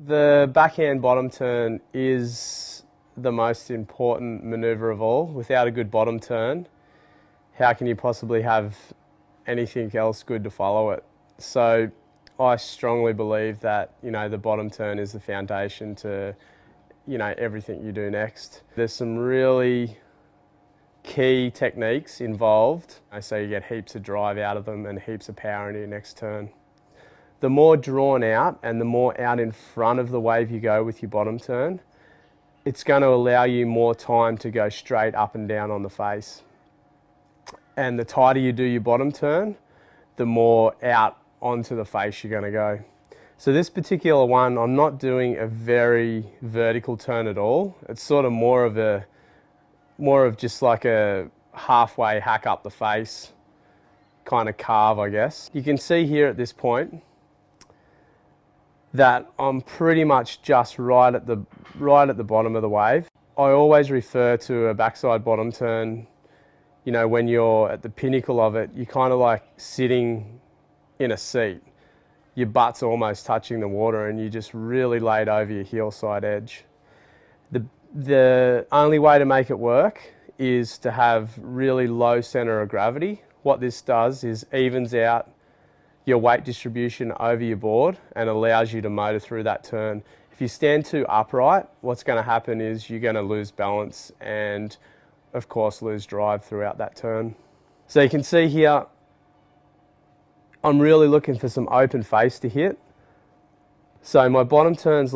The backhand bottom turn is the most important manoeuvre of all. Without a good bottom turn, how can you possibly have anything else good to follow it? So I strongly believe that, the bottom turn is the foundation to, everything you do next. There's some really key techniques involved, so you get heaps of drive out of them and heaps of power into your next turn. The more drawn out and the more out in front of the wave you go with your bottom turn, it's going to allow you more time to go straight up and down on the face. And the tighter you do your bottom turn, the more out onto the face you're going to go. So this particular one, I'm not doing a very vertical turn at all. It's sort of more of just like a halfway hack up the face kind of carve, I guess. You can see here at this point that I'm pretty much just right at the bottom of the wave. I always refer to a backside bottom turn, when you're at the pinnacle of it, you're kind of like sitting in a seat. Your butt's almost touching the water and you just really laid over your heel side edge. The only way to make it work is to have really low center of gravity. What this does is evens out your weight distribution over your board and allows you to motor through that turn. If you stand too upright, what's going to happen is you're going to lose balance and, of course, lose drive throughout that turn. So you can see here, I'm really looking for some open face to hit. So my bottom turn's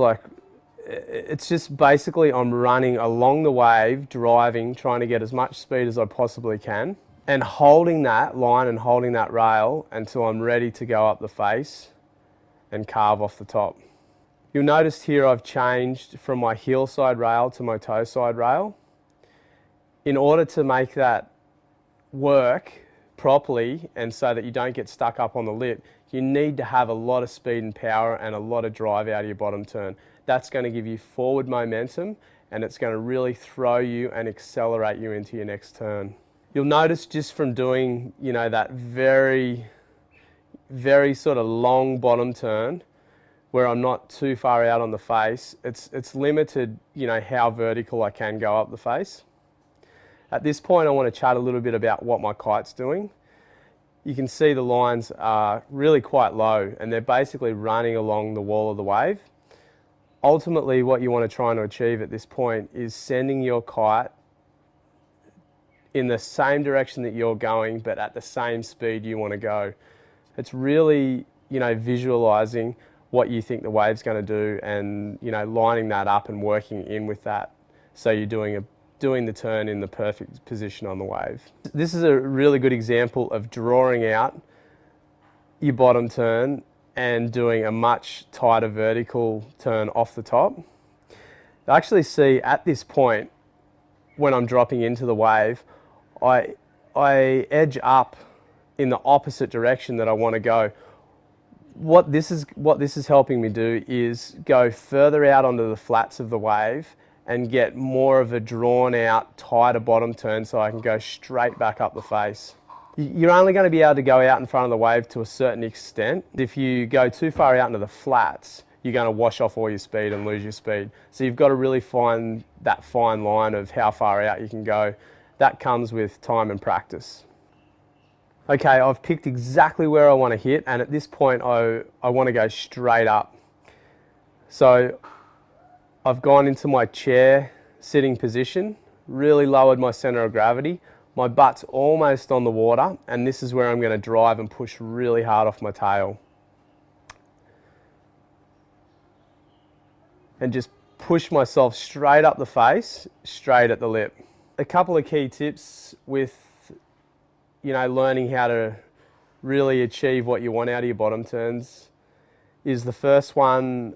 it's just basically I'm running along the wave, driving, trying to get as much speed as I possibly can, and holding that line and holding that rail until I'm ready to go up the face and carve off the top. You'll notice here I've changed from my heel side rail to my toe side rail. In order to make that work properly and so that you don't get stuck up on the lip, you need to have a lot of speed and power and a lot of drive out of your bottom turn. That's going to give you forward momentum and it's going to really throw you and accelerate you into your next turn. You'll notice just from doing, that very, very sort of long bottom turn where I'm not too far out on the face, it's limited, how vertical I can go up the face. At this point, I want to chat a little bit about what my kite's doing. You can see the lines are really quite low and they're basically running along the wall of the wave. Ultimately, what you want to try and achieve at this point is sending your kite in the same direction that you're going, but at the same speed you want to go. It's really, visualizing what you think the wave's going to do and, lining that up and working in with that. So you're doing the turn in the perfect position on the wave. This is a really good example of drawing out your bottom turn and doing a much tighter vertical turn off the top. I actually see at this point, when I'm dropping into the wave, I edge up in the opposite direction that I want to go. What this is helping me do is go further out onto the flats of the wave and get more of a drawn out, tighter bottom turn so I can go straight back up the face. You're only going to be able to go out in front of the wave to a certain extent. If you go too far out into the flats, you're going to wash off all your speed and lose your speed. So you've got to really find that fine line of how far out you can go. That comes with time and practice. Okay, I've picked exactly where I want to hit, and at this point I want to go straight up. So I've gone into my chair sitting position, really lowered my center of gravity. My butt's almost on the water, and this is where I'm going to drive and push really hard off my tail. And just push myself straight up the face, straight at the lip. A couple of key tips with, learning how to really achieve what you want out of your bottom turns is the first one,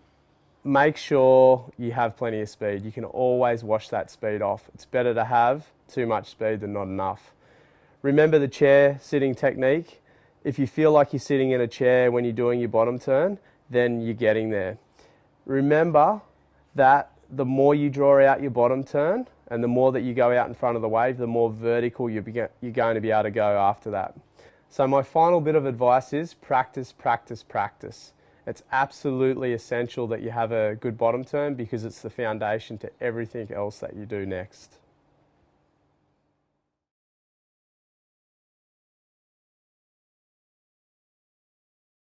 make sure you have plenty of speed. You can always wash that speed off. It's better to have too much speed than not enough. Remember the chair sitting technique. If you feel like you're sitting in a chair when you're doing your bottom turn, then you're getting there. Remember that the more you draw out your bottom turn and the more that you go out in front of the wave, the more vertical you're going to be able to go after that. So my final bit of advice is practice, practice, practice. It's absolutely essential that you have a good bottom turn because it's the foundation to everything else that you do next.